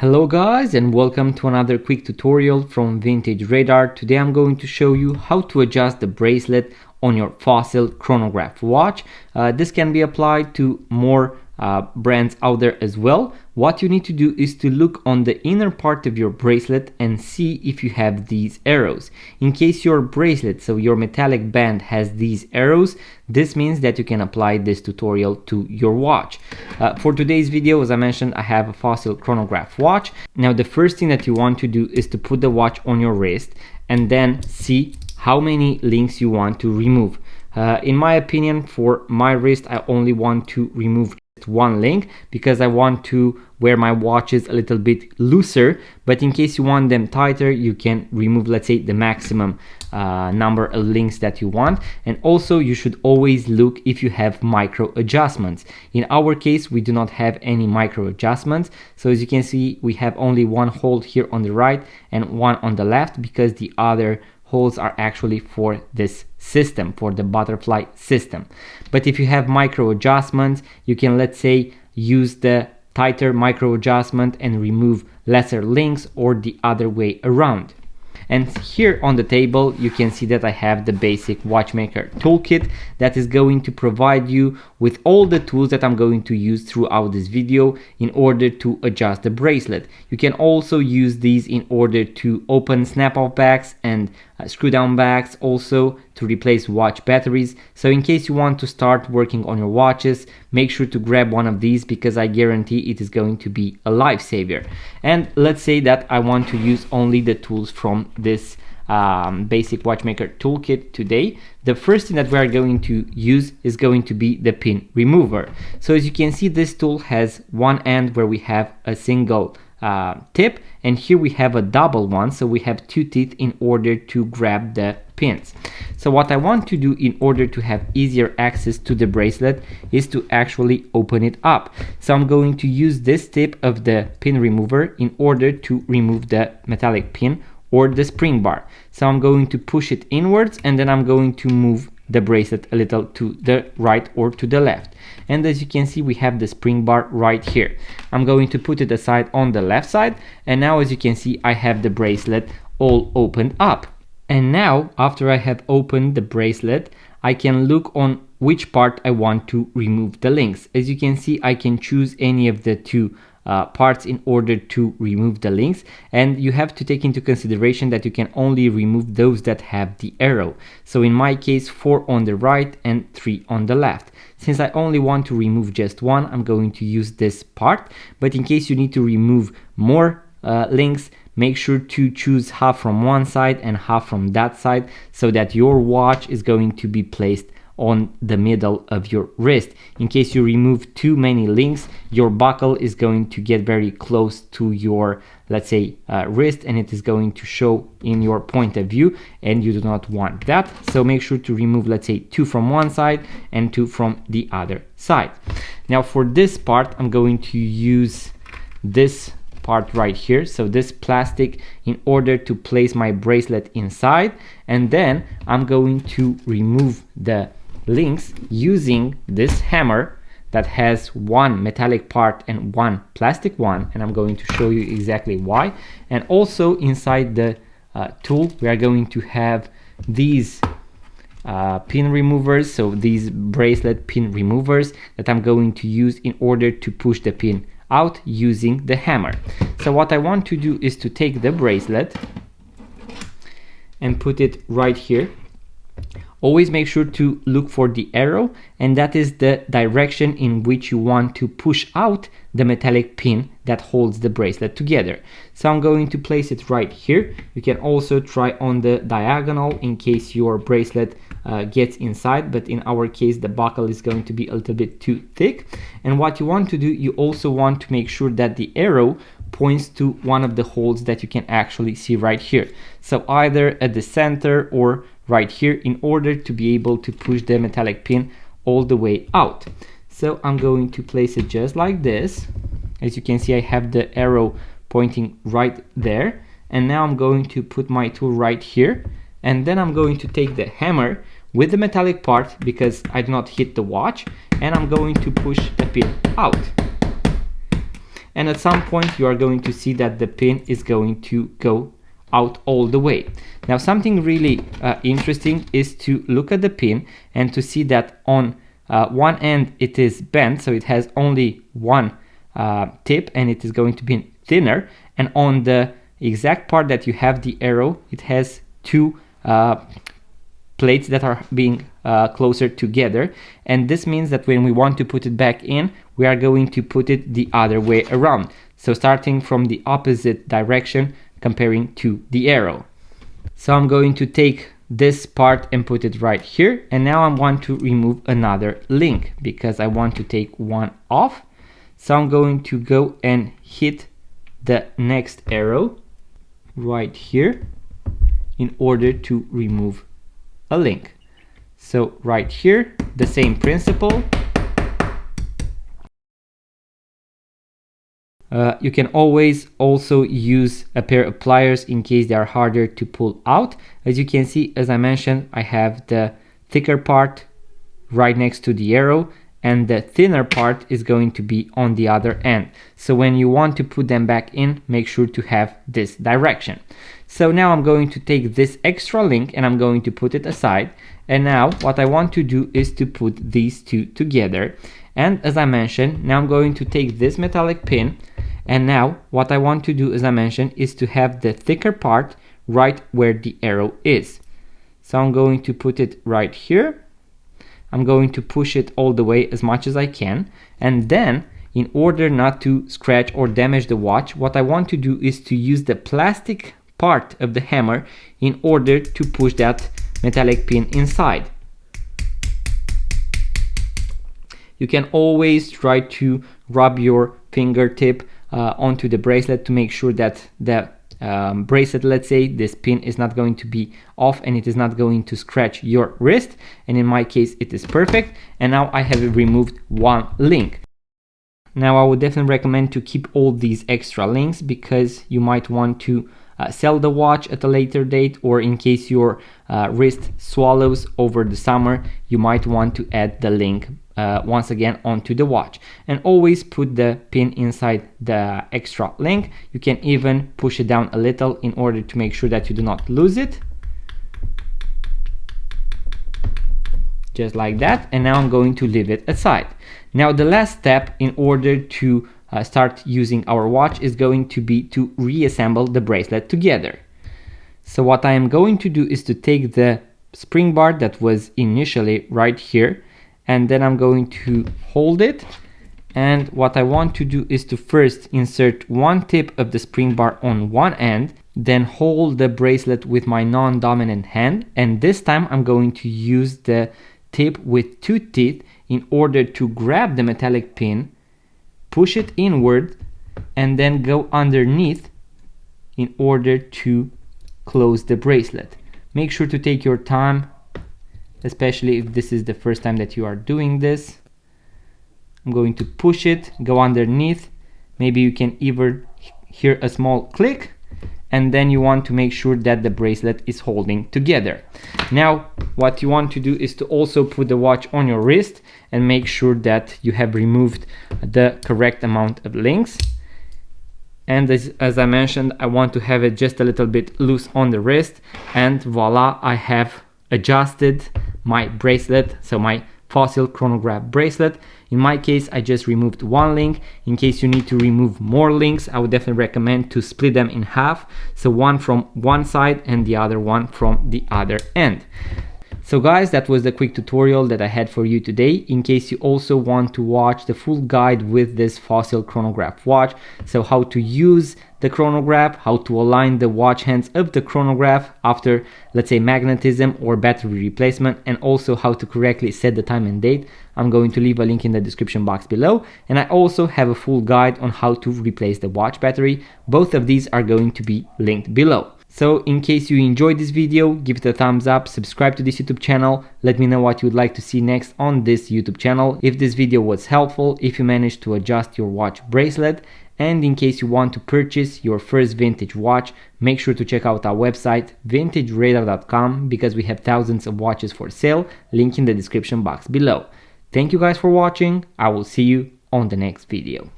Hello guys, and welcome to another quick tutorial from Vintage Radar. Today I'm going to show you how to adjust the bracelet on your Fossil Chronograph watch. This can be applied to more brands out there as well. What you need to do is to look on the inner part of your bracelet and see if you have these arrows. In case your bracelet, so your metallic band, has these arrows, this means that you can apply this tutorial to your watch. For today's video, as I mentioned, I have a Fossil Chronograph watch. Now the first thing that you want to do is to put the watch on your wrist and then see how many links you want to remove. In my opinion, for my wrist, I only want to remove one link because I want to wear my watches a little bit looser, but in case you want them tighter, you can remove, let's say, the maximum number of links that you want. And also you should always look if you have micro adjustments. In our case, we do not have any micro adjustments, so as you can see, we have only one hold here on the right and one on the left, because the other holes are actually for this system, for the butterfly system. But if you have micro adjustments, you can, let's say, use the tighter micro adjustment and remove lesser links, or the other way around. And here on the table you can see that I have the basic watchmaker toolkit that is going to provide you with all the tools that I'm going to use throughout this video in order to adjust the bracelet. You can also use these in order to open snap-off bags and screw down bags, also to replace watch batteries. So in case you want to start working on your watches, make sure to grab one of these, because I guarantee it is going to be a lifesaver. And let's say that I want to use only the tools from this basic watchmaker toolkit today. The first thing that we are going to use is going to be the pin remover. So as you can see, this tool has one end where we have a single tip, and here we have a double one, so we have two teeth in order to grab the pins. So what I want to do in order to have easier access to the bracelet is to actually open it up. So I'm going to use this tip of the pin remover in order to remove the metallic pin or the spring bar. So I'm going to push it inwards, and then I'm going to move the bracelet a little to the right or to the left. And as you can see, we have the spring bar right here. I'm going to put it aside on the left side, and now as you can see, I have the bracelet all opened up. And now, after I have opened the bracelet, I can look on which part I want to remove the links. As you can see, I can choose any of the two parts in order to remove the links, and you have to take into consideration that you can only remove those that have the arrow. So in my case, 4 on the right and 3 on the left. Since I only want to remove just one, I'm going to use this part, but in case you need to remove more links, make sure to choose half from one side and half from that side, so that your watch is going to be placed on the middle of your wrist. In case you remove too many links, your buckle is going to get very close to your, let's say, wrist, and it is going to show in your point of view, and you do not want that. So make sure to remove, let's say, 2 from one side and 2 from the other side. Now for this part, I'm going to use this part right here, so this plastic, in order to place my bracelet inside, and then I'm going to remove the links using this hammer that has one metallic part and one plastic one, and I'm going to show you exactly why. And also inside the tool, we are going to have these pin removers, so these bracelet pin removers that I'm going to use in order to push the pin out using the hammer. So what I want to do is to take the bracelet and put it right here. Always make sure to look for the arrow, and that is the direction in which you want to push out the metallic pin that holds the bracelet together. So I'm going to place it right here. You can also try on the diagonal in case your bracelet gets inside, but in our case the buckle is going to be a little bit too thick. And what you want to do, you also want to make sure that the arrow points to one of the holes that you can actually see right here. So either at the center or right here, in order to be able to push the metallic pin all the way out. So I'm going to place it just like this. As you can see, I have the arrow pointing right there, and now I'm going to put my tool right here, and then I'm going to take the hammer with the metallic part, because I do not hit the watch, and I'm going to push the pin out. and at some point you are going to see that the pin is going to go out all the way. Now something really interesting is to look at the pin and to see that on one end it is bent, so it has only one tip and it is going to be thinner, and on the exact part that you have the arrow, it has two plates that are being closer together, and this means that when we want to put it back in, we are going to put it the other way around, so starting from the opposite direction comparing to the arrow. So I'm going to take this part and put it right here, and now I want to remove another link because I want to take one off. So I'm going to go and hit the next arrow right here in order to remove a link. So right here, the same principle. You can always also use a pair of pliers in case they are harder to pull out. As you can see, as I mentioned, I have the thicker part right next to the arrow, and the thinner part is going to be on the other end. So when you want to put them back in, make sure to have this direction. So now I'm going to take this extra link and I'm going to put it aside. And now what I want to do is to put these two together. And as I mentioned, now I'm going to take this metallic pin, and now what I want to do, as I mentioned, is to have the thicker part right where the arrow is. So I'm going to put it right here. I'm going to push it all the way as much as I can, and then in order not to scratch or damage the watch, what I want to do is to use the plastic part of the hammer in order to push that metallic pin inside. You can always try to rub your fingertip onto the bracelet to make sure that the bracelet, let's say, this pin is not going to be off and it is not going to scratch your wrist, and in my case it is perfect. And now I have removed one link. Now I would definitely recommend to keep all these extra links because you might want to sell the watch at a later date, or in case your wrist swallows over the summer, you might want to add the link once again onto the watch. And always put the pin inside the extra link. You can even push it down a little in order to make sure that you do not lose it. Just like that. And now I'm going to leave it aside. Now the last step in order to start using our watch is going to be to reassemble the bracelet together. So what I am going to do is to take the spring bar that was initially right here, and then I'm going to hold it, and what I want to do is to first insert one tip of the spring bar on one end, then hold the bracelet with my non-dominant hand, and this time I'm going to use the tip with two teeth in order to grab the metallic pin, push it inward, and then go underneath in order to close the bracelet. Make sure to take your time, especially if this is the first time that you are doing this. I'm going to push it, go underneath. Maybe you can even hear a small click, and then you want to make sure that the bracelet is holding together. Now what you want to do is to also put the watch on your wrist and make sure that you have removed the correct amount of links. And as I mentioned, I want to have it just a little bit loose on the wrist, and voila, I have adjusted my bracelet, so my Fossil Chronograph bracelet. In my case, I just removed one link. In case you need to remove more links, I would definitely recommend to split them in half, so one from one side and the other one from the other end. So guys, that was the quick tutorial that I had for you today. In case you also want to watch the full guide with this Fossil Chronograph watch, so how to use the chronograph, how to align the watch hands of the chronograph after, let's say, magnetism or battery replacement, and also how to correctly set the time and date, I'm going to leave a link in the description box below. And I also have a full guide on how to replace the watch battery. Both of these are going to be linked below. So in case you enjoyed this video, give it a thumbs up, subscribe to this YouTube channel, let me know what you would like to see next on this YouTube channel, if this video was helpful, if you managed to adjust your watch bracelet, and in case you want to purchase your first vintage watch, make sure to check out our website vintageradar.com, because we have thousands of watches for sale, link in the description box below. Thank you guys for watching, I will see you on the next video.